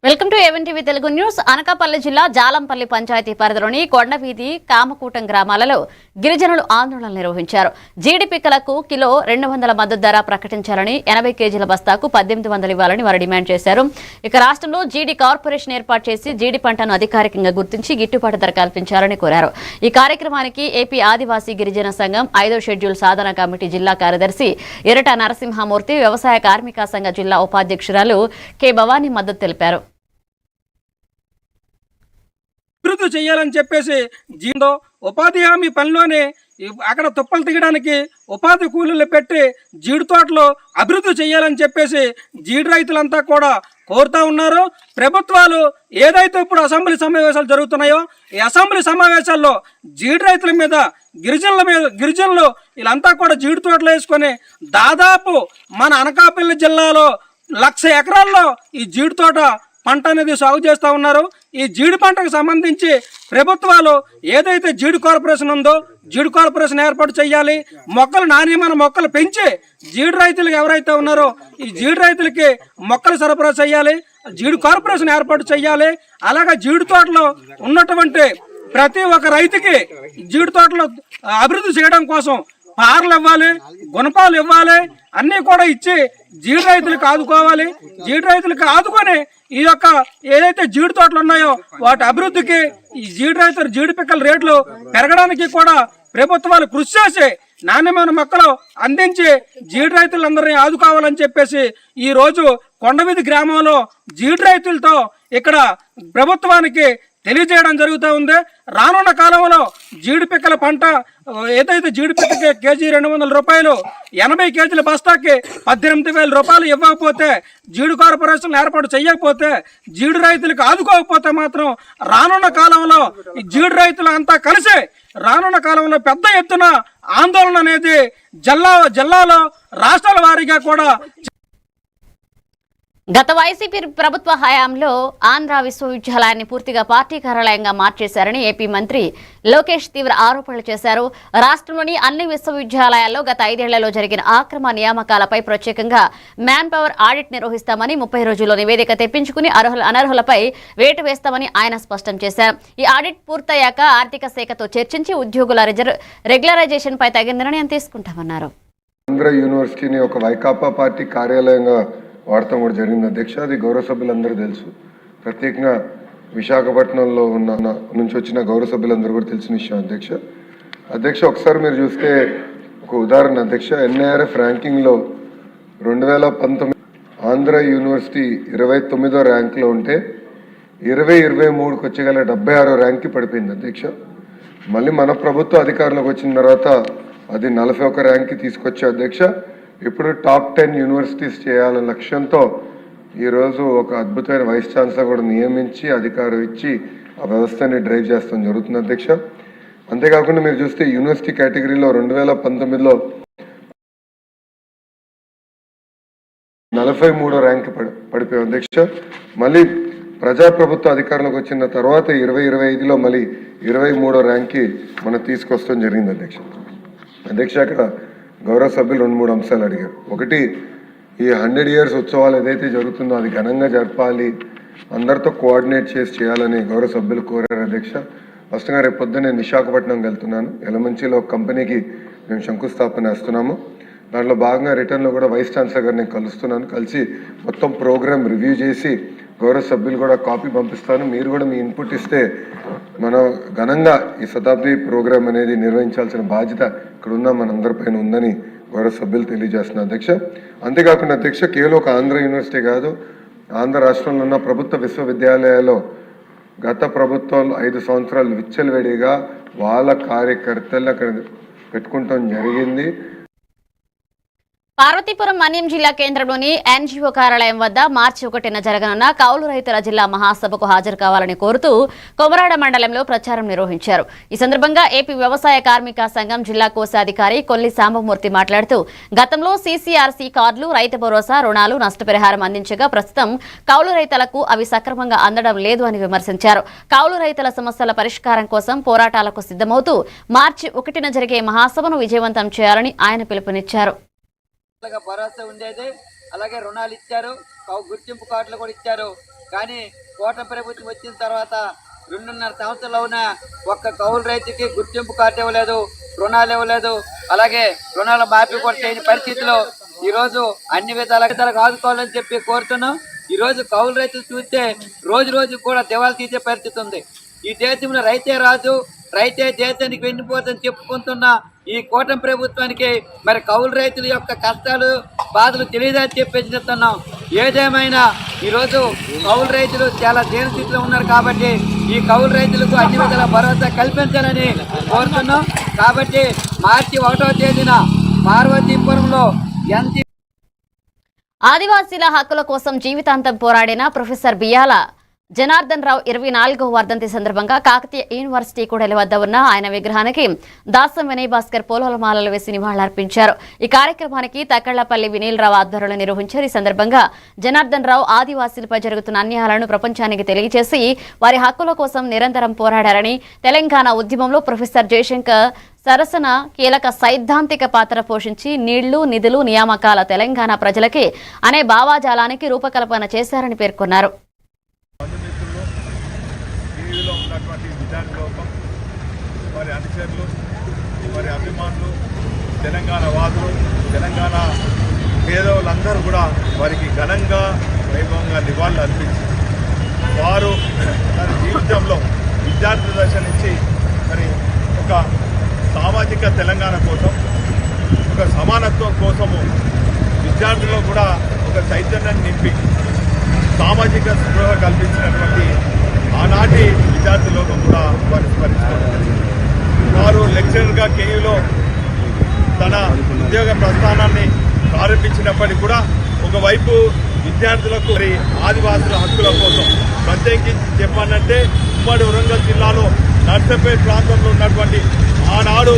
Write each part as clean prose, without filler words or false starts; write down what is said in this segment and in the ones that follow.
Welcome to AVNTV Telugu news. Anakapalli జిల్లా జాలంపల్లి పంచాయతీ పరిధిలోని కొండవీధి కామకూటం గ్రామాలలో గిరిజనులు ఆందోళన నిర్వహించారు. జీడి పిక్కలకు కిలో 200 మద్దతు ధర ప్రకటించాలని, 80 కేజీల బస్తాకు 1800 ఇవ్వాలని వారు డిమాండ్ చేశారు. ఇక రాష్ట్రంలో జీడి కార్పొరేషన్ ఏర్పాటు చేసి జీడి పంటను అధికారికంగా గుర్తించి గిట్టుబాటు ధర కల్పించాలని కోరారు. ఈ కార్యక్రమానికి ఏపీ ఆదివాసీ గిరిజన సంఘం 5వ షెడ్యూల్ సాధన కమిటీ జిల్లా కార్యదర్శి ఎరట నరసింహమూర్తి, వ్యవసాయ కార్మిక సంఘ జిల్లా ఉపాధ్యక్షురాలు కె భవానీ మద్దతు తెలిపారు. అభివృద్ధి చేయాలని చెప్పేసి జీందో ఉపాధి హామీ పనిలోనే అక్కడ తుప్పలు తీయడానికి ఉపాధి కూలీలు పెట్టి జీడి తోటలో అభివృద్ధి చేయాలని చెప్పేసి జీడి రైతులంతా కూడా కోరుతా ఉన్నారు. ప్రభుత్వాలు ఏదైతే ఇప్పుడు అసెంబ్లీ సమావేశాలు జరుగుతున్నాయో ఈ అసెంబ్లీ సమావేశాల్లో జీడి రైతుల మీద గిరిజనులు వీళ్ళంతా కూడా జీడి తోటలు వేసుకొని దాదాపు మన అనకాపల్లి జిల్లాలో 1,00,000 ఎకరాల్లో ఈ జీడి తోట పంట అనేది సాగు చేస్తూ ఉన్నారు. ఈ జీడి పంటకు సంబంధించి ప్రభుత్వాలు ఏదైతే జీడి కార్పొరేషన్ ఉందో జీడి కార్పొరేషన్ ఏర్పాటు చేయాలి. నాణ్యమైన మొక్కలు పెంచి జీడి రైతులకు ఎవరైతే ఉన్నారో ఈ జీడి రైతులకి మొక్కలు సరఫరా చేయాలి. జీడి కార్పొరేషన్ ఏర్పాటు చేయాలి. అలాగే జీడి తోటలో ఉన్నటువంటి ప్రతి ఒక్క రైతుకి జీడి తోటలో అభివృద్ధి చేయడం కోసం పార్లు ఇవ్వాలి, గుణపాలు ఇవ్వాలి, అన్నీ కూడా ఇచ్చి జీడి రైతులకు ఆదుకోవాలి. జీడి రైతులకు ఆదుకొని ఈ యొక్క ఏదైతే జీడి తోటలు ఉన్నాయో వాటి అభివృద్ధికి ఈ జీడి పిక్కల రేట్లు పెరగడానికి కూడా ప్రభుత్వాలు కృషి చేసి నాణ్యమైన మొక్కలు అందించి జీడి రైతులందరినీ ఆదుకోవాలని చెప్పేసి ఈ రోజు కొండవీధి గ్రామంలో జీడి రైతులతో ఇక్కడ ప్రభుత్వానికి తెలియజేయడం జరుగుతూ ఉంది. రానున్న కాలంలో జీడి పిక్కల పంట ఏదైతే జీడి పిక్కకి కేజీ 200 రూపాయలు, 80 కేజీల బస్తాకి 18,000 రూపాయలు ఇవ్వకపోతే, జీడి కార్పొరేషన్ ఏర్పాటు చేయకపోతే, జీడి రైతులకు ఆదుకోకపోతే మాత్రం రానున్న కాలంలో ఈ జీడి రైతులు అంతా కలిసి రానున్న కాలంలో పెద్ద ఎత్తున ఆందోళన అనేది జిల్లాలో రాష్ట్రాల వారీగా కూడా. గత వైసీపీ ప్రభుత్వ హయాంలో ఆంధ్ర విశ్వవిద్యాలయాన్ని పూర్తిగా పార్టీ కార్యాలయంగా మార్చేశారని ఏపీ మంత్రి లోకేష్ తీవ్ర ఆరోపణలు చేశారు. రాష్ట్రంలోని అన్ని విశ్వవిద్యాలయాల్లో గత 5 ఏళ్లలో జరిగిన అక్రమ నియామకాలపై ప్రత్యేకంగా మ్యాన్ పవర్ ఆడిట్ నిర్వహిస్తామని, 30 రోజుల్లో నివేదిక తెప్పించుకుని అనర్హులపై వేటు వేస్తామని ఆయన స్పష్టం చేశారు. ఈ ఆడిట్ పూర్తయ్యాక ఆర్థిక శాఖతో చర్చించి ఉద్యోగుల రెగ్యులరైజేషన్ పై తగిన నిర్ణయం తీసుకుంటామన్నారు. ఆంధ్ర యూనివర్సిటీని ఒక వైకాపా పార్టీ కార్యాలయంగా వాడటం కూడా జరిగింది అధ్యక్ష. అది గౌరవ సభ్యులందరూ తెలుసు. ప్రత్యేకంగా విశాఖపట్నంలో నుంచి వచ్చిన గౌరవ సభ్యులందరూ కూడా తెలిసిన విషయం అధ్యక్ష. ఒకసారి మీరు చూస్తే ఒక ఉదాహరణ అధ్యక్ష, ఎన్ఐఆర్ఎఫ్ ర్యాంకింగ్లో 2019 ఆంధ్ర యూనివర్సిటీ 29వ ర్యాంక్లో ఉంటే 2023కి వచ్చేగల 76వ ర్యాంక్కి పడిపోయింది అధ్యక్ష. మళ్ళీ మన ప్రభుత్వ అధికారంలోకి వచ్చిన తర్వాత అది 41 ర్యాంక్కి తీసుకొచ్చే అధ్యక్ష. ఇప్పుడు టాప్ 10 యూనివర్సిటీస్ చేయాలనే లక్ష్యంతో ఈరోజు ఒక అద్భుతమైన వైస్ ఛాన్సలర్ కూడా నియమించి అధికారం ఇచ్చి ఆ వ్యవస్థని డ్రైవ్ చేస్తాం జరుగుతుంది అధ్యక్ష. అంతేకాకుండా మీరు చూస్తే యూనివర్సిటీ కేటగిరీలో 2019లో 43వ ర్యాంక్ పడిపోయాం అధ్యక్ష. మళ్ళీ ప్రజాప్రభుత్వ అధికారంలోకి వచ్చిన తర్వాత 2025లో మళ్ళీ 23వ ర్యాంక్కి మనం తీసుకొస్తాం జరిగింది అధ్యక్ష. అక్కడ గౌరవ సభ్యులు 2-3 అంశాలు అడిగారు. ఒకటి, ఈ 100 ఇయర్స్ ఉత్సవాలు ఏదైతే జరుగుతుందో అది ఘనంగా జరపాలి, అందరితో కోఆర్డినేట్ చేసి చేయాలని గౌరవ సభ్యులు కోరారు అధ్యక్ష. ఫస్ట్గా రేపు పొద్దున్న నేను విశాఖపట్నం వెళ్తున్నాను. ఎలమంచిలో ఒక కంపెనీకి మేము శంకుస్థాపన వేస్తున్నాము. దాంట్లో భాగంగా రిటర్న్లో కూడా వైస్ ఛాన్సలర్ గారు నేను కలుస్తున్నాను. కలిసి మొత్తం ప్రోగ్రామ్ రివ్యూ చేసి గౌరవ సభ్యులు కూడా కాపీ పంపిస్తాను. మీరు కూడా మీ ఇన్పుట్ ఇస్తే మనం ఘనంగా ఈ శతాబ్ది ప్రోగ్రామ్ అనేది నిర్వహించాల్సిన బాధ్యత ఇక్కడ ఉన్న మనందరిపైన ఉందని గౌరవ సభ్యులు తెలియజేస్తున్నారు అధ్యక్ష. అంతేకాకుండా అధ్యక్ష, కేవలం ఒక ఆంధ్ర యూనివర్సిటీ కాదు, ఆంధ్ర రాష్ట్రంలో ఉన్న ప్రభుత్వ విశ్వవిద్యాలయాల్లో గత ప్రభుత్వాలు 5 సంవత్సరాలు విచ్చలవిడిగా వాళ్ళ కార్యకర్తలు అక్కడ పెట్టుకుంటాం జరిగింది. పార్వతీపురం మన్యం జిల్లా కేంద్రంలోని ఎన్జీఓ కార్యాలయం వద్ద మార్చి 1న జరగనున్న కౌలు రైతుల జిల్లా మహాసభకు హాజరు కావాలని కోరుతూ కొమరాడ మండలంలో ప్రచారం నిర్వహించారు. ఈ సందర్భంగా ఏపీ వ్యవసాయ కార్మిక సంఘం జిల్లా కోశాధికారి కొల్లి సాంబమూర్తి మాట్లాడుతూ గతంలో సీసీఆర్సీ కార్డులు, రైతు భరోసా, రుణాలు, నష్టపరిహారం అందించగా ప్రస్తుతం కౌలు రైతులకు అవి సక్రమంగా అందడం లేదు అని విమర్శించారు. కౌలు రైతుల సమస్యల పరిష్కారం కోసం పోరాటాలకు సిద్ధమవుతూ మార్చి 1న జరిగే మహాసభను విజయవంతం చేయాలని ఆయన పిలుపునిచ్చారు. భరోసా ఉండేది, అలాగే రుణాలు ఇచ్చారు, గుర్తింపు కార్డులు కూడా ఇచ్చారు. కానీ కూటమి ప్రభుత్వం వచ్చిన తర్వాత 2.5 సంవత్సరాలు ఉన్న ఒక్క కౌలు రైతుకి గుర్తింపు కార్డు ఇవ్వలేదు, రుణాలు ఇవ్వలేదు, అలాగే రుణాల మాఫీ కూడా చేయని పరిస్థితిలో ఈరోజు అన్ని విధాలుగా ఆదుకోవాలని చెప్పి కోరుతున్నాం. ఈరోజు కౌలు రైతులు చూస్తే రోజు రోజు కూడా దివాళా తీసే పరిస్థితి ఉంది. ఈ దేశంలో రైతే రాజు, రైతే దేశానికి వెన్నుపోతని చెప్పుకుంటున్న ఈ కూటమి ప్రభుత్వానికి మరి కౌలు రైతుల యొక్క కష్టాలు, బాధలు తెలియదని చెప్పేసి చెప్తున్నాం. ఏదేమైనా ఈరోజు కౌలు రైతులు చాలా దీనస్థితిలో ఉన్నారు కాబట్టి ఈ కౌలు రైతులకు అన్ని విధాల భరోసా కల్పించాలని కోరుతున్నాం. కాబట్టి మార్చి 1వ తేదీన పార్వతీపురంలో ఆదివాసీల హక్కుల కోసం జీవితాంతం పోరాడిన ప్రొఫెసర్ బియ్యాల జనార్దన్ రావు 24వ వర్ధంతి సందర్భంగా కాకతీయ యూనివర్సిటీ కూడలి వద్ద ఉన్న ఆయన విగ్రహానికి దాసం వినయ్ భాస్కర్ పూలమాలలు వేసి నివాళులర్పించారు. ఈ కార్యక్రమానికి తక్కళ్లపల్లి వినీల్ రావు ఆధ్వర్యంలో నిర్వహించారు. ఈ సందర్భంగా జనార్దన్ రావు ఆదివాసీలపై జరుగుతున్న అన్యాయాలను ప్రపంచానికి తెలియజేసి వారి హక్కుల కోసం నిరంతరం పోరాడారని, తెలంగాణ ఉద్యమంలో ప్రొఫెసర్ జయశంకర్ సరసన కీలక సైద్ధాంతిక పాత్ర పోషించి నీళ్లు, నిధులు, నియామకాల తెలంగాణ ప్రజలకి అనే భావాజాలానికి రూపకల్పన చేశారని పేర్కొన్నారు. టీవీలో ఉన్నటువంటి విధాన లోపం, వారి అనుచరులు, వారి అభిమానులు, తెలంగాణ వాదులు, తెలంగాణ పేదవులందరూ కూడా వారికి ఘనంగా, వైభవంగా నివాళులు అర్పించి వారు తన జీవితంలో విద్యార్థి దశ నుంచి మరి ఒక సామాజిక తెలంగాణ కోసం, ఒక సమానత్వం కోసము విద్యార్థుల్లో కూడా ఒక చైతన్యాన్ని నింపి సామాజిక స్పృహ కల్పించినటువంటి ఆనాటి విద్యార్థి లోకం కూడా వారిని స్మరించుకోవాలి. వారు లెక్చరర్గా కేయూలో తన ఉద్యోగ ప్రస్థానాన్ని ప్రారంభించినప్పటికీ కూడా ఒకవైపు విద్యార్థులకు ఆదివాసుల హక్కుల కోసం ప్రత్యేకించి చెప్పాలంటే ఉమ్మడి వరంగల్ జిల్లాలో నర్సపేట ప్రాంతంలో ఉన్నటువంటి ఆనాడు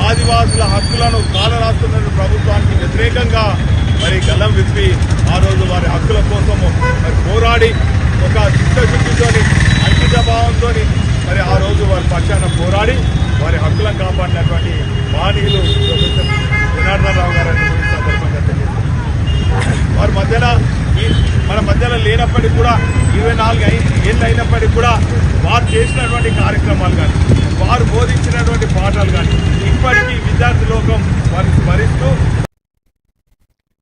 ఆదివాసుల హక్కులను కాలరాస్తున్న ప్రభుత్వానికి వ్యతిరేకంగా మరి గల్లం విప్పి ఆ రోజు వారి హక్కుల కోసము మరి పోరాడి ఒక చిత్తశుద్ధితోని, అంకిత భావంతో మరి ఆ రోజు వారి పక్షాన పోరాడి వారి హక్కులను కాపాడినటువంటి మహనీయులు ప్రొఫెసర్ జనార్దన్ రావు గారిని సందర్భంగా తెలియజేస్తారు. వారి మన మధ్యలో లేనప్పటికీ కూడా 24 ఏళ్ళు అయినప్పటికీ కూడా వారు చేసినటువంటి కార్యక్రమాలు కానీ, వారు బోధించినటువంటి పాఠాలు కానీ ఇప్పటికీ విద్యార్థి లోకం వారిని స్మరిస్తూ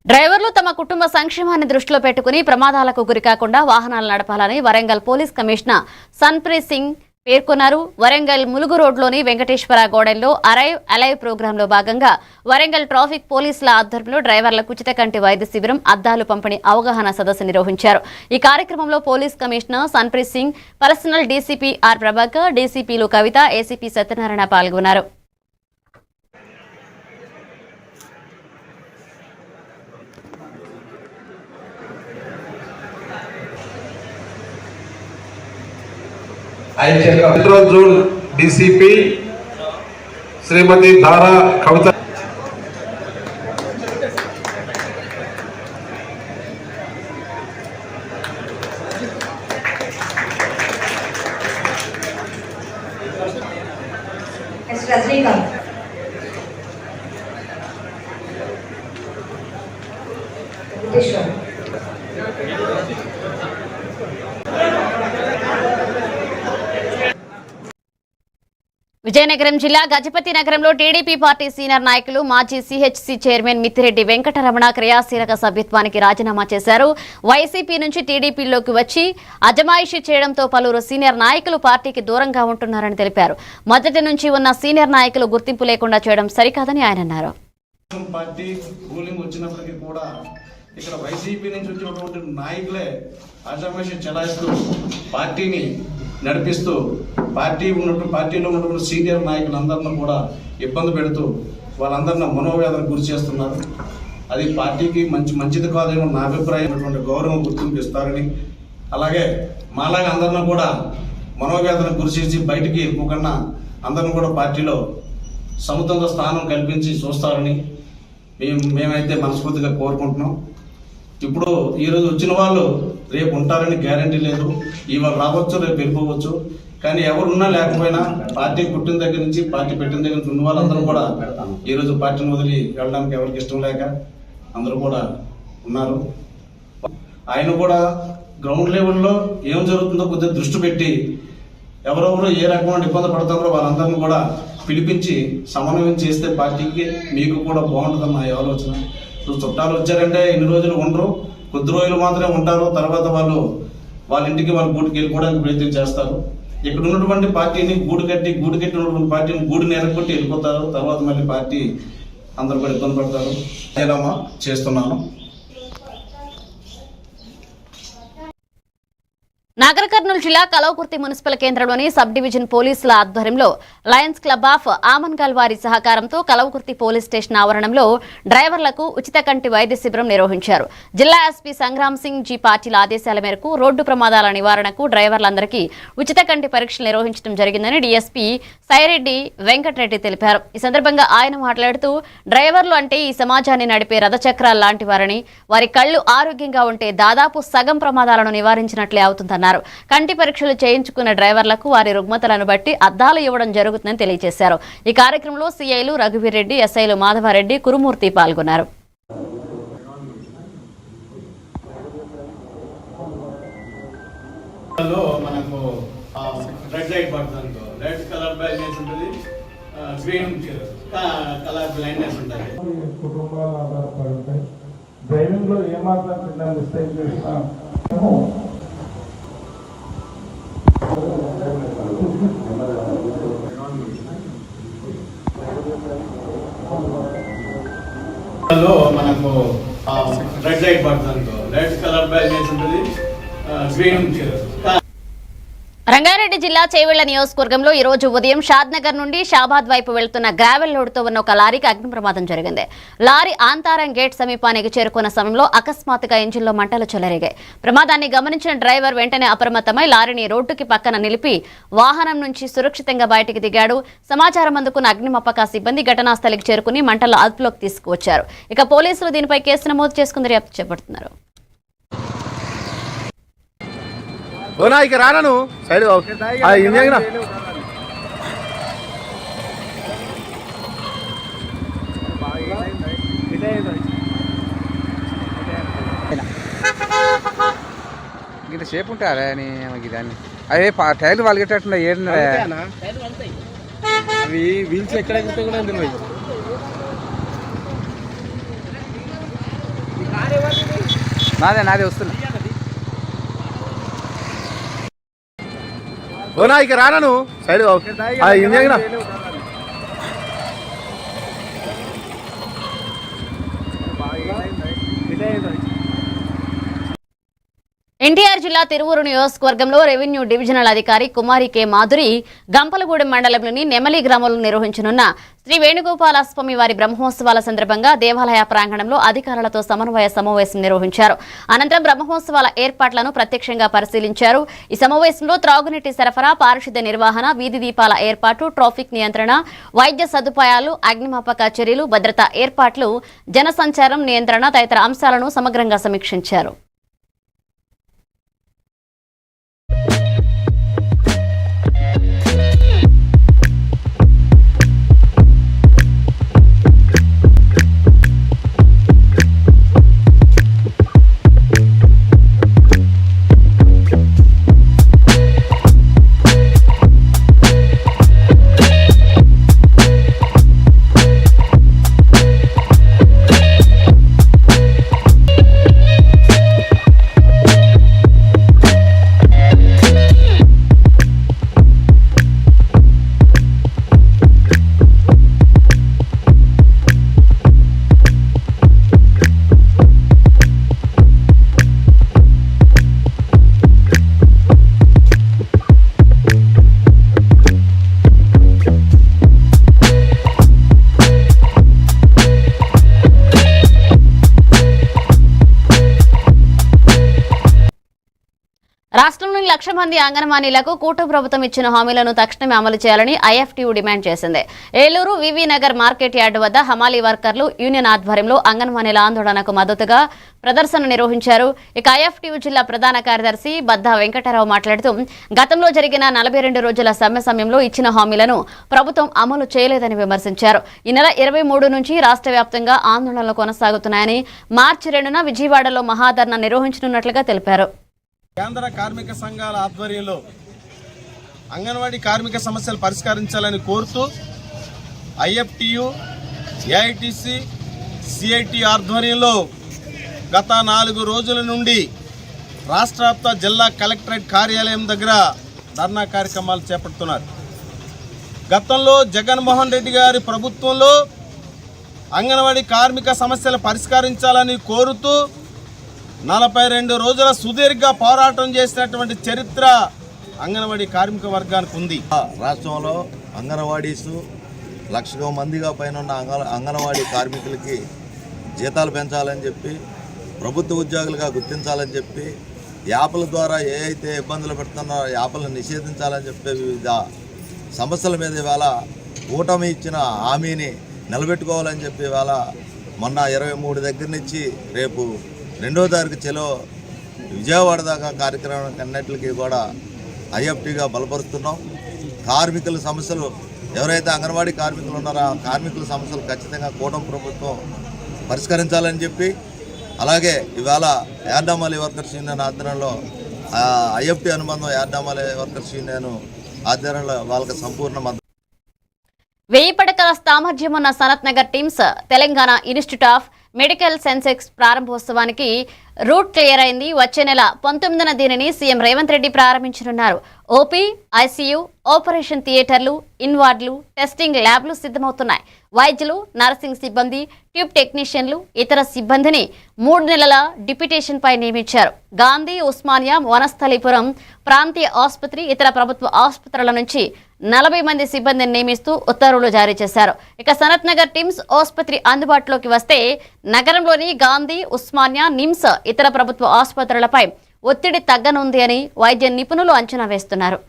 డ్రైవర్లు తమ కుటుంబ సంక్షేమాన్ని దృష్టిలో పెట్టుకుని ప్రమాదాలకు గురికాకుండా వాహనాలు నడపాలని వరంగల్ పోలీస్ కమిషనర్ సన్ప్రీత్ సింగ్ పేర్కొన్నారు. వరంగల్ ములుగు రోడ్లోని వెంకటేశ్వర గోడెన్లో అలైవ్ ప్రోగ్రాంలో భాగంగా వరంగల్ ట్రాఫిక్ పోలీసుల ఆధ్వర్యంలో డ్రైవర్లకు ఉచిత కంటి వైద్య శిబిరం, అద్దాలు పంపిణీ అవగాహన సదస్సు నిర్వహించారు. ఈ కార్యక్రమంలో police commissioner Sanpreet Singh, personal DCP R Prabhakar, డీసీపీలు కవిత, ఏసీపీ సత్యనారాయణ పాల్గొన్నారు. Central zone DCP Shrimati Dhara Kavitha Rajinikanth Vizianagaram జిల్లా గజపతి నగరంలో టీడీపీ పార్టీ సీనియర్ నాయకులు మాజీ సిహెచ్సి చైర్మన్ మిత్తిరెడ్డి వెంకటరమణ క్రియాశీలక సభ్యత్వానికి రాజీనామా చేశారు. వైసీపీ నుంచి టీడీపీలోకి వచ్చి అజమాయిషీ చేయడంతో పలువురు సీనియర్ నాయకులు పార్టీకి దూరంగా ఉంటున్నారని తెలిపారు. మొదటి నుంచి ఉన్న సీనియర్ నాయకులు గుర్తింపు లేకుండా చేయడం సరికాదని ఆయన అన్నారు. పార్టీ రూలింగ్ వచ్చినప్పటికీ కూడా ఇక్కడ వైసీపీ నుంచి వచ్చినటువంటి నాయకులే అజమాయిషీ చెలాయిస్తూ పార్టీని నడిపిస్తూ పార్టీలో ఉన్నటువంటి సీనియర్ నాయకులందరినీ కూడా ఇబ్బంది పెడుతూ వాళ్ళందరినీ మనోవేదనకు గురి చేస్తున్నారు. అది పార్టీకి మంచిది కాదేమో నా అభిప్రాయం. గౌరవం గుర్తింపు ఇస్తారని, అలాగే మాలాగా అందరిని కూడా మనోవేదనకు గురి చేసి బయటికి వెళ్ళిపోకుండా అందరిని కూడా పార్టీలో సముద్ర స్థానం కల్పించి చూస్తారని మేమైతే మనస్ఫూర్తిగా కోరుకుంటున్నాం. ఇప్పుడు ఈరోజు వచ్చిన వాళ్ళు రేపు ఉంటారని గ్యారంటీ లేదు. ఇవాళ రావచ్చు, రేపు వెళ్ళిపోవచ్చు. కానీ ఎవరున్నా లేకపోయినా పార్టీ పుట్టిన దగ్గర నుంచి పార్టీ పెట్టిన దగ్గర నుంచి ఉన్న వాళ్ళందరూ కూడా ఈరోజు పార్టీని వదిలి వెళ్ళడానికి ఎవరికి ఇష్టం లేక అందరూ కూడా ఉన్నారు. ఆయన కూడా గ్రౌండ్ లెవెల్లో ఏం జరుగుతుందో కొద్దిగా దృష్టి పెట్టి ఎవరెవరు ఏ రకమైన ఇబ్బంది పడుతున్నారో వాళ్ళందరినీ కూడా పిలిపించి సమన్వయం చేస్తే పార్టీకి మీకు కూడా బాగుంటుందని నా ఆలోచన. చుట్టాలు వచ్చారంటే ఇన్ని రోజులు ఉండరు, కొద్ది రోజులు మాత్రమే ఉంటారు. తర్వాత వాళ్ళ ఇంటికి వాళ్ళ గూటికి వెళ్ళిపోవడానికి ప్రయత్నం చేస్తారు. ఇక్కడ ఉన్నటువంటి పార్టీని గూడు కట్టి ఉన్నటువంటి పార్టీని గూడుని ఎరగొట్టి వెళ్ళిపోతారు. తర్వాత మళ్ళీ పార్టీ అందరూ కూడా ఇబ్బంది పడతారు. ఇలా చేస్తున్నాను. నాగర్ కర్నూలు జిల్లా కలవకుర్తి మున్సిపల్ కేంద్రంలోని సబ్ డివిజన్ పోలీసుల ఆధ్వర్యంలో లయన్స్ క్లబ్ ఆఫ్ ఆమన్గల్ వారి సహకారంతో కలవకుర్తి పోలీస్ స్టేషన్ ఆవరణంలో డ్రైవర్లకు ఉచిత కంటి వైద్య శిబిరం నిర్వహించారు. జిల్లా ఎస్పీ సంగ్రామ్ సింగ్ జీ పాటిల్ ఆదేశాల మేరకు రోడ్డు ప్రమాదాల నివారణకు డ్రైవర్లందరికీ ఉచిత కంటి పరీక్షలు నిర్వహించడం జరిగిందని డీఎస్పీ సైరెడ్డి వెంకటరెడ్డి తెలిపారు. ఈ సందర్భంగా ఆయన మాట్లాడుతూ డ్రైవర్లు అంటే ఈ సమాజాన్ని నడిపే రథచక్రాలు లాంటి వారని, వారి కళ్లు ఆరోగ్యంగా ఉంటే దాదాపు సగం ప్రమాదాలను నివారించినట్లే అవుతుందన్నారు. కంటి పరీక్షలు చేయించుకున్న డ్రైవర్లకు వారి రుగ్మతలను బట్టి అద్దాలు ఇవ్వడం జరుగుతుందని తెలియజేశారు. ఈ కార్యక్రమంలో సీఐలు రఘువీర్ రెడ్డి, ఎస్ఐలు మాధవారెడ్డి, కురుమూర్తి పాల్గొన్నారు. మనకు రెడ్ లైట్ పడుతుంది, రెడ్ కలర్ బ్లైండ్నెస్ ఉంటుంది, గ్రీన్ కలర్ బ్లైండ్నెస్ ఉంటుంది. కుటుంబాలు ఆధారపడి ఉంటాయి. డ్రైవింగ్ లో ఏమాత్రం చిన్న మిస్టేక్ చేసినా మనకు రెడ్ లైట్ పడుతుంది, రెడ్ కలర్ బ్లైండ్నెస్ ఉంటుంది, గ్రీన్ రంగారెడ్డి జిల్లా చేవెళ్ల నియోజకవర్గంలో ఈ రోజు ఉదయం షాద్నగర్ నుండి షాబాద్ వైపు వెళ్తున్న గ్రావెల్ లోడ్తో ఉన్న ఒక లారీకి అగ్ని ప్రమాదం జరిగింది. లారీ ఆంతారం గేట్ సమీపానికి చేరుకున్న సమయంలో అకస్మాత్తుగా ఇంజిన్లో మంటలు చెలరేగాయి. ప్రమాదాన్ని గమనించిన డ్రైవర్ వెంటనే అప్రమత్తమై లారీని రోడ్డుకి పక్కన నిలిపి వాహనం నుంచి సురక్షితంగా బయటికి దిగాడు. సమాచారం అందుకున్న అగ్నిమాపక సిబ్బంది ఘటనా స్థలికి చేరుకుని మంటలను అదుపులోకి తీసుకువచ్చారు. ఇక పోలీసులు దీనిపై కేసు నమోదు చేసుకుని దర్యాప్తు చేపడుతున్నారు. ఇక రాను సైడ్ ఇంత సేపు ఉంటారా దాన్ని అదే టైర్లు వాళ్ళగేటట్టున్నా ఏడున్నా అవి వీల్స్ ఎక్కడ కూడా తెలియదు. నాదే వస్తున్నా ఇక రాను సైడ్ ఎన్టీఆర్ జిల్లా తిరువూరు నియోజకవర్గంలో రెవెన్యూ డివిజనల్ అధికారి కుమారి కె మాధురి గంపలగూడెం మండలంలోని నెమలి గ్రామంలో నిర్వహించనున్న శ్రీ వేణుగోపాల స్వామి వారి బ్రహ్మోత్సవాల సందర్భంగా దేవాలయ ప్రాంగణంలో అధికారులతో సమన్వయ సమావేశం నిర్వహించారు. అనంతరం బ్రహ్మోత్సవాల ఏర్పాట్లను ప్రత్యక్షంగా పరిశీలించారు. ఈ సమావేశంలో త్రాగునీటి సరఫరా, పారిశుద్ధ్య నిర్వహణ, వీధి దీపాల ఏర్పాటు, ట్రాఫిక్ నియంత్రణ, వైద్య సదుపాయాలు, అగ్నిమాపక చర్యలు, భద్రతా ఏర్పాట్లు, జనసంచారం నియంత్రణ తదితర అంశాలను సమగ్రంగా సమీక్షించారు. రాష్ట్రంలోని 1,00,000 మంది అంగన్వాడీలకు కూటమి ప్రభుత్వం ఇచ్చిన హామీలను తక్షణమే అమలు చేయాలని ఐఎఫ్టీయూ డిమాండ్ చేసింది. ఏలూరు వివి నగర్ మార్కెట్ యార్డు వద్ద హమాలీ వర్కర్లు యూనియన్ ఆధ్వర్యంలో అంగన్వాడీల ఆందోళనకు మద్దతుగా ప్రదర్శన నిర్వహించారు. ఇక ఐఎఫ్టీయూ జిల్లా ప్రధాన కార్యదర్శి బద్దా వెంకటరావు మాట్లాడుతూ గతంలో జరిగిన 42 రోజుల సమ్మె సమయంలో ఇచ్చిన హామీలను ప్రభుత్వం అమలు చేయలేదని విమర్శించారు. ఈ నెల 23 నుంచి రాష్ట్ర వ్యాప్తంగా ఆందోళనలు కొనసాగుతున్నాయని, మార్చి 2న విజయవాడలో మహాధర్నా నిర్వహించనున్నట్లుగా తెలిపారు. కేంద్ర కార్మిక సంఘాల ఆధ్వర్యంలో అంగన్వాడీ కార్మిక సమస్యలు పరిష్కరించాలని కోరుతూ ఐఎఫ్టీయూ, ఏఐటీసీ, సిఐటి ఆధ్వర్యంలో గత 4 రోజుల నుండి రాష్ట్ర వ్యాప్త జిల్లా కలెక్టరేట్ కార్యాలయం దగ్గర ధర్నా కార్యక్రమాలు చేపడుతున్నారు. గతంలో జగన్మోహన్ రెడ్డి గారి ప్రభుత్వంలో అంగన్వాడీ కార్మిక సమస్యలు పరిష్కరించాలని కోరుతూ 42 రోజుల సుదీర్ఘ పోరాటం చేసినటువంటి చరిత్ర అంగన్వాడీ కార్మిక వర్గానికి ఉంది. రాష్ట్రంలో అంగన్వాడీసు 1,00,000 మందిగా పైన ఉన్న అంగన్వాడీ కార్మికులకి జీతాలు పెంచాలని చెప్పి, ప్రభుత్వ ఉద్యోగులుగా గుర్తించాలని చెప్పి, యాప్ల ద్వారా ఏ అయితే ఇబ్బందులు పెడుతున్నారో యాప్లను నిషేధించాలని చెప్పి వివిధ సమస్యల మీద ఇవాళ కూటమి ఇచ్చిన హామీని నిలబెట్టుకోవాలని చెప్పి ఇవాళ మొన్న 23 దగ్గర నుంచి రేపు 2వ తారీఖు చెలో విజయవాడ దాకా కార్యక్రమం అన్నింటికి కూడా ఐఎఫ్టీగా బలపరుస్తున్నాం. కార్మికుల సమస్యలు ఎవరైతే అంగన్వాడీ కార్మికులు ఉన్నారో ఆ కార్మికుల సమస్యలు ఖచ్చితంగా కూటమి ప్రభుత్వం పరిష్కరించాలని చెప్పి, అలాగే ఇవాళ యార్డామాలి వర్కర్స్ యూనియన్ ఆధ్వర్యంలో ఐఎఫ్టీ అనుబంధం యార్డామాలి వర్కర్స్ యూనియన్ ఆధ్వర్యంలో వాళ్ళకి సంపూర్ణ మద్దతు. 1000 పడకల సామర్థ్యం ఉన్న Sanath Nagar teams Telangana institute of medical sciences ప్రారంభోత్సవానికి రూట్ క్లియర్ అయింది. వచ్చే నెల 19న దీనిని సీఎం రేవంత్ రెడ్డి ప్రారంభించనున్నారు. ఓపీ, ఐసీయూ, ఆపరేషన్ థియేటర్లు, ఇన్వార్డులు, టెస్టింగ్ ల్యాబ్లు సిద్ధమవుతున్నాయి. వైద్యులు, నర్సింగ్ సిబ్బంది, ట్యూబ్ టెక్నీషియన్లు, ఇతర సిబ్బందిని 3 నెలల డిప్యూటేషన్ పై నియమించారు. గాంధీ, ఉస్మానియా, వనస్థలీపురం ప్రాంతీయ ఆసుపత్రి, ఇతర ప్రభుత్వ ఆసుపత్రుల నుంచి 40 మంది సిబ్బందిని నియమిస్తూ ఉత్తర్వులు జారీ చేశారు. ఇక సనత్ నగర్ టిమ్స్ ఆసుపత్రి అందుబాటులోకి వస్తే నగరంలోని గాంధీ, ఉస్మానియా, నిమ్స్, ఇతర ప్రభుత్వ ఆసుపత్రులపై ఒత్తిడి తగ్గనుంది అని వైద్య నిపుణులు అంచనా వేస్తున్నారు.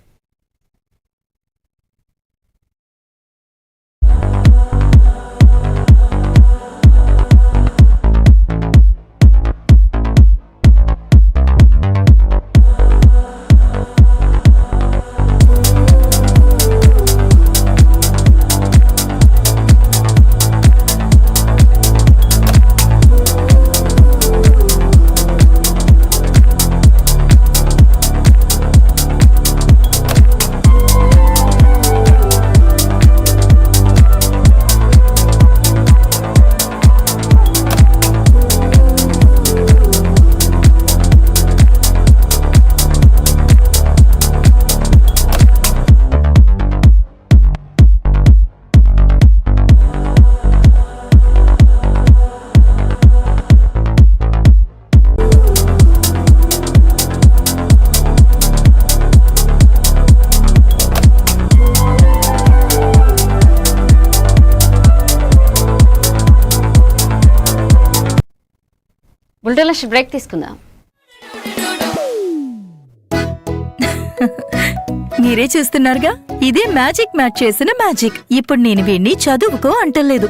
బులెటిన్లో బ్రేక్ తీసుకుందాం. మీరే చూస్తున్నారుగా, ఇదే మ్యాజిక్ మ్యాట్ చేసిన మ్యాజిక్. ఇప్పుడు నేను వీణ్ణి చదువుకో అంటలేదు.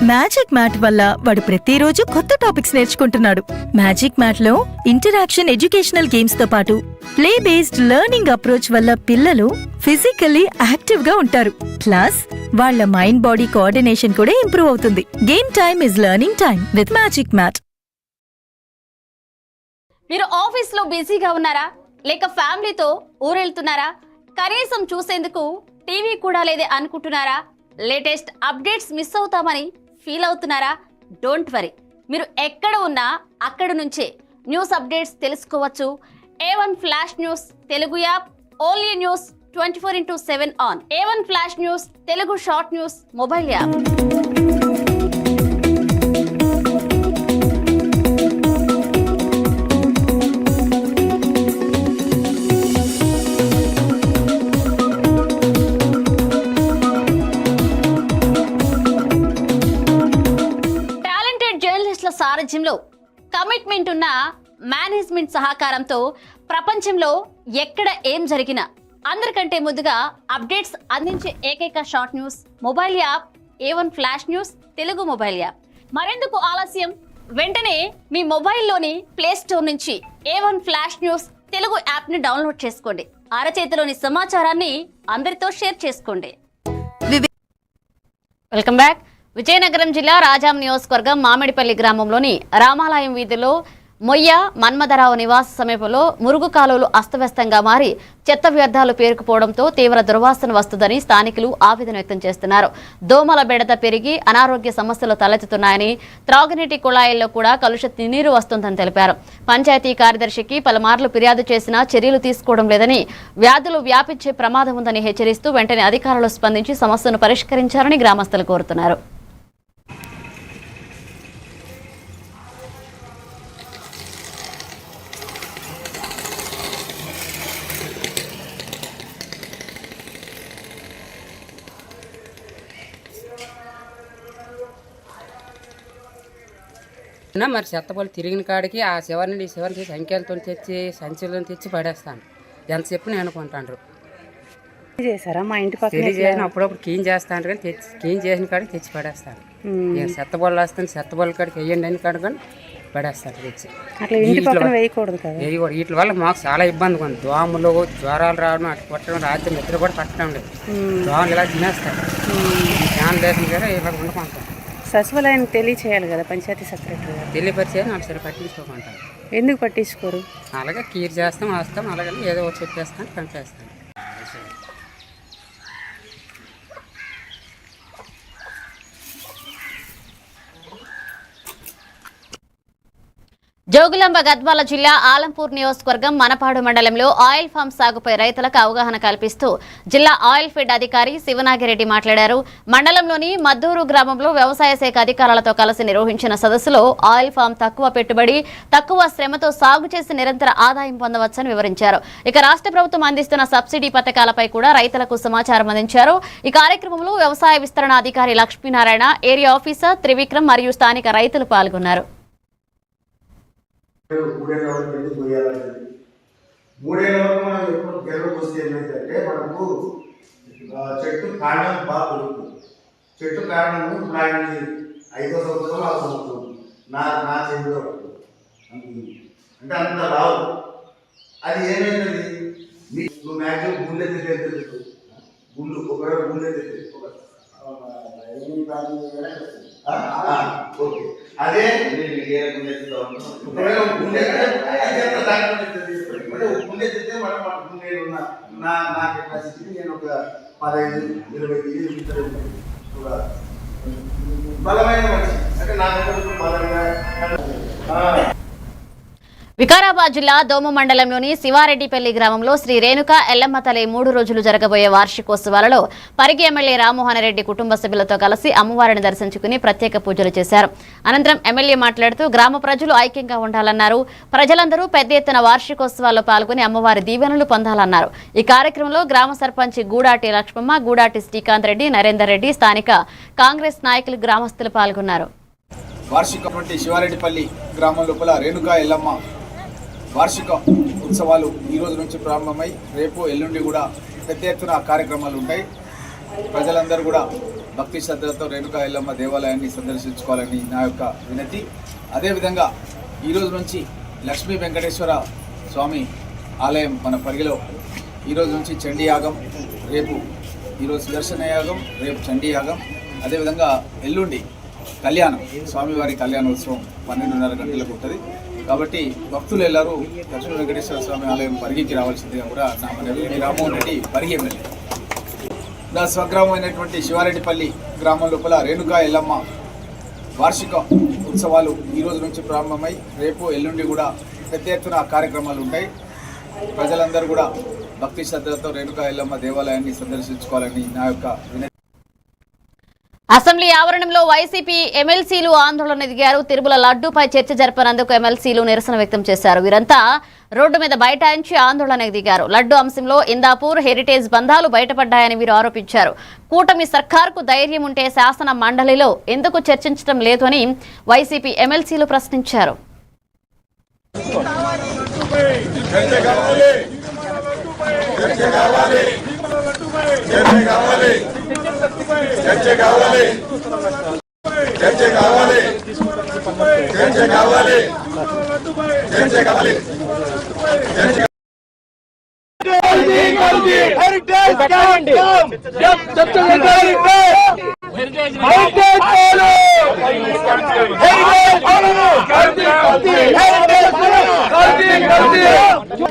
మ్యాజిక్ మ్యాట్ వల్ల వాడు ప్రతిరోజు కొత్త టాపిక్స్ నేర్చుకుంటున్నాడు. మ్యాజిక్ మ్యాట్ లో ఇంటరాక్షన్ ఎడ్యుకేషనల్ గేమ్స్ తో పాటు ప్లే బేస్డ్ లెర్నింగ్ అప్రోచ్ వల్ల పిల్లలు ఫిజికల్లీ యాక్టివ్ గా ఉంటారు. ప్లస్ వాళ్ళ మైండ్ బాడీ కోఆర్డినేషన్ కూడా ఇంప్రూవ్ అవుతుంది. Game time is learning time with magic mat. మీరు ఆఫీస్లో బిజీగా ఉన్నారా, లేక ఫ్యామిలీతో ఊరెళ్తున్నారా, కనీసం చూసేందుకు టీవీ కూడా లేదే అనుకుంటున్నారా, లేటెస్ట్ అప్డేట్స్ మిస్ అవుతామని ఫీల్ అవుతున్నారా? డోంట్ వరీ, మీరు ఎక్కడ ఉన్నా అక్కడ నుంచే న్యూస్ అప్డేట్స్ తెలుసుకోవచ్చు. A1 flash news Telugu app, only news 24/7 on. A1 flash news Telugu short news mobile app. సారథ్యంలో కమిట్మెంట్ ఉన్న మేనేజ్మెంట్ సహకారంతో ప్రపంచంలో ఎక్కడ ఏం జరిగినా అందరికంటే ముందుగా అప్డేట్స్ అందించే ఏకైక short news mobile app A1 flash news Telugu mobile app. మరెందుకు ఆలస్యం, వెంటనే మీ మొబైల్లోని ప్లే స్టోర్ నుంచి A1 flash news Telugu app ని డౌన్లోడ్ చేసుకోండి. అరచేతిలోని సమాచారాన్ని అందరితో షేర్ చేసుకోండి. Welcome back. విజయనగరం జిల్లా రాజాం నియోజకవర్గం మామిడిపల్లి గ్రామంలోని రామాలయం వీధిలో మొయ్య మన్మథరావు నివాస సమీపంలో మురుగు కాలువలు అస్తవ్యస్తంగా మారి చెత్త వ్యర్థాలు పేరుకుపోవడంతో తీవ్ర దుర్వాసన వస్తుందని స్థానికులు ఆవేదన వ్యక్తం చేస్తున్నారు. దోమల బెడద పెరిగి అనారోగ్య సమస్యలు తలెత్తుతున్నాయని, త్రాగునీటి కుళాయిల్లో కూడా కలుషిత నీరు వస్తుందని తెలిపారు. పంచాయతీ కార్యదర్శికి పలుమార్లు ఫిర్యాదు చేసినా చర్యలు తీసుకోవడం లేదని, వ్యాధులు వ్యాపించే ప్రమాదం ఉందని హెచ్చరిస్తూ వెంటనే అధికారులు స్పందించి సమస్యను పరిష్కరించాలని గ్రామస్తులు కోరుతున్నారు. మరి చెత్తపల్లి తిరిగిన కాడికి ఆ శివరిని ఈ శివరికి సంఖ్యలతో తెచ్చి సంచులను తెచ్చి పడేస్తాను. ఎంతసేపు నేను అనుకుంటాను చేశారా మా ఇంటి పక్కన చేసిన అప్పుడప్పుడు క్లీన్ చేస్తాను కానీ క్లీన్ చేసిన కాడికి తెచ్చి పడేస్తాను. చెత్తబొల్లు వస్తాను, చెత్తబొల్లు కాడికి వేయండి అని కాడు కానీ పడేస్తాను తెచ్చి. వేయకూడదు కదా, వేయకూడదు. వీటి వల్ల మాకు చాలా ఇబ్బందిగా ఉంది. దోమలు జ్వరాలు రావడం, అటు కొట్టడం, రాత్రి నిద్ర కూడా పట్టడం లేదు. దోమలు ఇలా తినేస్తాను. ఫ్యాన్ లేకుండా కదా ఇలా వండుకుంటాను. సచివాలయానికి తెలియచేయాలి కదా పంచాయతీ సెక్రటరీ గారు. తెలియపరిచేయాలి, నాకు సరే పట్టించుకోమంటారు. ఎందుకు పట్టించుకోరు? అలాగే కీర్ చేస్తాం, వస్తాం, అలాగే ఏదో ఒకటి చెప్పేస్తాను, పంపేస్తాను. జోగులాంబ గద్వాల జిల్లా ఆలంపూర్ నియోజకవర్గం మనపాడు మండలంలో ఆయిల్ ఫామ్ సాగుపై రైతులకు అవగాహన కల్పిస్తూ జిల్లా ఆయిల్ ఫెడ్ అధికారి శివనాగిరెడ్డి మాట్లాడారు. మండలంలోని మద్దూరు గ్రామంలో వ్యవసాయ శాఖ అధికారులతో కలిసి నిర్వహించిన సదస్సులో ఆయిల్ ఫామ్ తక్కువ పెట్టుబడి, తక్కువ శ్రమతో సాగు చేసి నిరంతర ఆదాయం పొందవచ్చని వివరించారు. ఇక రాష్ట్ర ప్రభుత్వం అందిస్తున్న సబ్సిడీ పథకాలపై కూడా రైతులకు సమాచారం అందించారు. ఈ కార్యక్రమంలో వ్యవసాయ విస్తరణ అధికారి లక్ష్మీనారాయణ, ఏరియా ఆఫీసర్ త్రివిక్రమ్ మరియు స్థానిక రైతులు పాల్గొన్నారు. 3 ఏళ్ళ వరకు వెళ్ళి పోయాలండి. 3 ఏళ్ళ వరకు మనం ఎప్పుడు గెలవకు వస్తే ఏమైందంటే మనకు చెట్టు కాండం బాగా పెరుగుతుంది. చెట్టు కాండము ఇప్పుడు ఆయన 5వ సంవత్సరం 6వ సంవత్సరం నా చేతిలో అంటే అంత రావు. అది ఏమైంది, నువ్వు మ్యాక్సిమం గుండె తెలియదు, గుండు ఒకవేళ గుండె తెలియదు ఓకే. అదే ఒకవేళ గుండె గుండె తెస్తే మనం గుండెలు ఉన్న నా కెపాసిటీకి నేను ఒక 15-20 కేజీలు బలమైన మనిషి అంటే నాకు బలమైన. వికారాబాద్ జిల్లా దోమ మండలంలోని శివారెడ్డిపల్లి గ్రామంలో శ్రీ రేణుక ఎల్లమ్మ తల్లి 3 రోజులు జరగబోయే వార్షికోత్సవాలలో పరిగి ఎమ్మెల్యే రామ్మోహన్ రెడ్డి కుటుంబ సభ్యులతో కలిసి అమ్మవారిని దర్శించుకుని ప్రత్యేక పూజలు చేశారు. అనంతరం ఎమ్మెల్యే మాట్లాడుతూ గ్రామ ప్రజలు ఐక్యంగా ఉండాలన్నారు. ప్రజలందరూ పెద్ద ఎత్తున వార్షికోత్సవాల్లో పాల్గొని అమ్మవారి దీవెనలు పొందాలన్నారు. ఈ కార్యక్రమంలో గ్రామ సర్పంచ్ గూడాటి లక్ష్మమ్మ, గూడాటి శ్రీకాంత్ రెడ్డి, నరేందర్ రెడ్డి, స్థానిక కాంగ్రెస్ నాయకులు, గ్రామస్తులు పాల్గొన్నారు. వార్షిక శివారెడ్డిపల్లి గ్రామం లోపల రేణుక ఎల్లమ్మ వార్షిక ఉత్సవాలు ఈ రోజు నుంచి ప్రారంభమై రేపు ఎల్లుండి కూడా పెద్ద ఎత్తున కార్యక్రమాలు ఉంటాయి. ప్రజలందరూ కూడా భక్తి శ్రద్ధలతో రేణుక ఎల్లమ్మ దేవాలయాన్ని సందర్శించుకోవాలని నా యొక్క వినతి. అదేవిధంగా ఈరోజు నుంచి లక్ష్మీ వెంకటేశ్వర స్వామి ఆలయం మన పరిగిలో ఈరోజు నుంచి చండీ యాగం, రేపు ఈరోజు సుదర్శన యాగం, రేపు చండీ యాగం, అదేవిధంగా ఎల్లుండి కళ్యాణం, స్వామివారి కళ్యాణోత్సవం 12:30 గంటలకు ఉంటుంది. కాబట్టి భక్తులు ಎಲ್ಲರೂ లక్ష్మీ వెంకటేశ్వర స్వామి ఆలయం పరిగికి రావాల్సిందిగా కూడా నా మనవి. రామ్మోహన్ రెడ్డి పరిగి ఎమ్మెల్యే. నా స్వగ్రామమైనటువంటి శివారెడ్డిపల్లి గ్రామం లోపల రేణుక ఎల్లమ్మ వార్షిక ఉత్సవాలు ఈ రోజు నుంచి ప్రారంభమై రేపు ఎల్లుండి కూడా పెద్ద ఎత్తున కార్యక్రమాలు ఉంటాయి. ప్రజలందరూ కూడా భక్తి శ్రద్ధలతో రేణుక ఎల్లమ్మ దేవాలయాన్ని సందర్శించుకోవాలని నా యొక్క వినతి. అసెంబ్లీ ఆవరణంలో వైసీపీ ఎమ్మెల్సీలు ఆందోళన దిగారు. తిరుమల లడ్డూపై చర్చ జరపనందుకు ఎమ్మెల్సీలు నిరసన వ్యక్తం చేశారు. వీరంతా రోడ్డు మీద బైఠాయించి ఆందోళనకు దిగారు. లడ్డు అంశంలో ఇందాపూర్ హెరిటేజ్ బంధాలు బయటపడ్డాయని వీరు ఆరోపించారు. కూటమి సర్కార్కు ధైర్యం ఉంటే శాసన మండలిలో ఎందుకు చర్చించడం లేదు అని వైసీపీ ఎమ్మెల్సీలు ప్రశ్నించారు. చర్చ కావాలి, చర్చ కావాలి, చర్చ కావాలి, చర్చ కావాలి, చర్చ కావాలి, చర్చ కావాలి, చర్చ కావాలి, చర్చ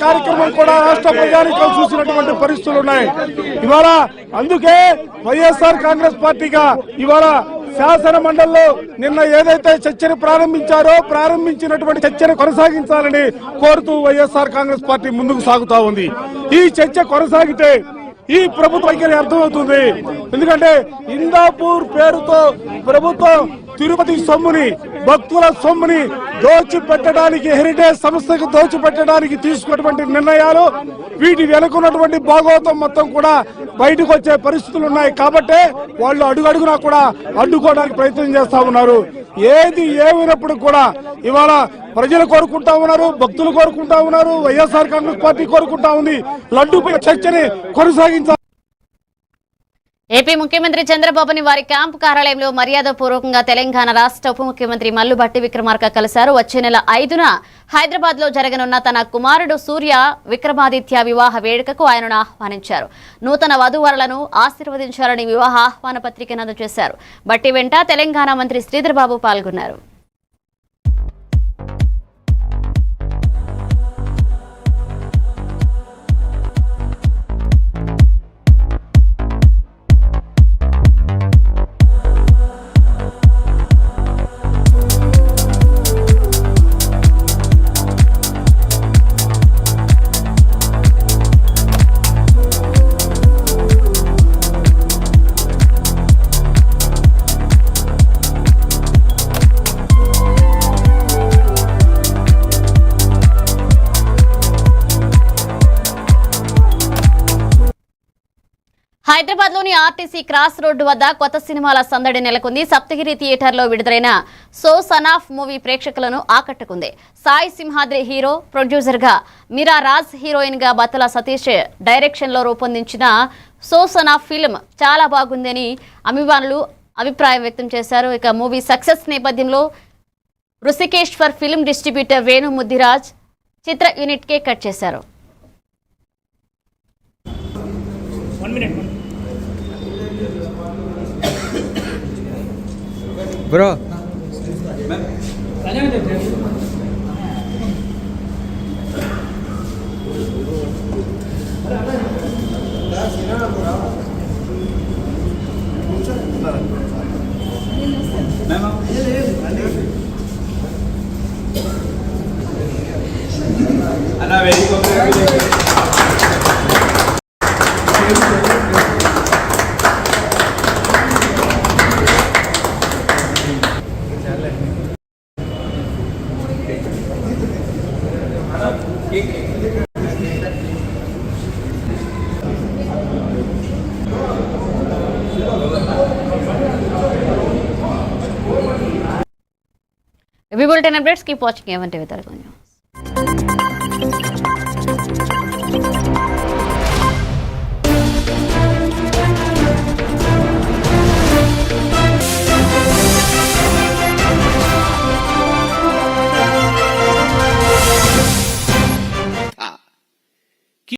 కార్యక్రమం కూడా రాష్ట్ర ప్రజానికం చూసినటువంటి పరిస్థితులు ఉన్నాయి. ఇవాళ అందుకే వైఎస్ఆర్ కాంగ్రెస్ పార్టీగా ఇవాళ శాసన మండలిలో నిన్న ఏదైతే చర్చను ప్రారంభించినటువంటి చర్చను కొనసాగించాలని కోరుతూ వైఎస్ఆర్ కాంగ్రెస్ పార్టీ ముందుకు సాగుతా ఉంది. ఈ చర్చ కొనసాగితే ఈ ప్రభుత్వ వైఖరి అర్థమవుతుంది. ఎందుకంటే ఇందాపూర్ పేరుతో ప్రభుత్వం తిరుపతి సొమ్ముని, భక్తుల సొమ్ముని దోచిపెట్టడానికి, హెరిటేజ్ సంస్థకు దోచిపెట్టడానికి తీసుకున్నటువంటి నిర్ణయాలు, వీటి వెనుకున్నటువంటి భాగవతం మొత్తం కూడా బయటకు వచ్చే పరిస్థితులు ఉన్నాయి. కాబట్టే వాళ్ళు అడుగడుగునా కూడా అడ్డుకోవడానికి ప్రయత్నం చేస్తా ఉన్నారు. ఏది ఏమైనప్పుడు కూడా ఇవాళ ప్రజలు కోరుకుంటా ఉన్నారు, భక్తులు కోరుకుంటా ఉన్నారు, వైఎస్ఆర్ కాంగ్రెస్ పార్టీ కోరుకుంటా ఉంది. లడ్డూపై చర్చని కొనసాగించాలి. ఏపీ ముఖ్యమంత్రి చంద్రబాబుని వారి క్యాంపు కార్యాలయంలో మర్యాదపూర్వకంగా తెలంగాణ రాష్ట్ర ఉప ముఖ్యమంత్రి మల్లుభట్టి విక్రమార్క కలిశారు. వచ్చే నెల 5న హైదరాబాద్ లో జరగనున్న తన కుమారుడు సూర్య విక్రమాదిత్య వివాహ వేడుకకు ఆయనను ఆహ్వానించారు. నూతన వధూవరులను ఆశీర్వదించాలని వివాహ ఆహ్వాన పత్రికను అందజేశారు. భట్టి వెంట తెలంగాణ మంత్రి శ్రీధర్ బాబు పాల్గొన్నారు. హైదరాబాద్ లోని ఆర్టీసీ క్రాస్ రోడ్డు వద్ద కొత్త సినిమాల సందడి నెలకొంది. సప్తగిరి థియేటర్లో విడుదలైన సో సన్ ఆఫ్ మూవీ ప్రేక్షకులను ఆకట్టుకుంది. సాయి సింహాద్రి హీరో, ప్రొడ్యూసర్ గా మీరా రాజ్, హీరోయిన్ గా బత్తల సతీష్ డైరెక్షన్ లో రూపొందించిన సో సన్ ఆఫ్ ఫిల్మ్ చాలా బాగుందని అభిమానులు అభిప్రాయం వ్యక్తం చేశారు. ఇక మూవీ సక్సెస్ నేపథ్యంలో రుషికేశ్వర్ ఫిల్మ్ డిస్ట్రిబ్యూటర్ వేణు ముద్దిరాజ్ చిత్ర యూనిట్ కే కట్ చేశారు. బ్రో అన్న very We will 10 updates. Keep watching Evan TV Telugu News.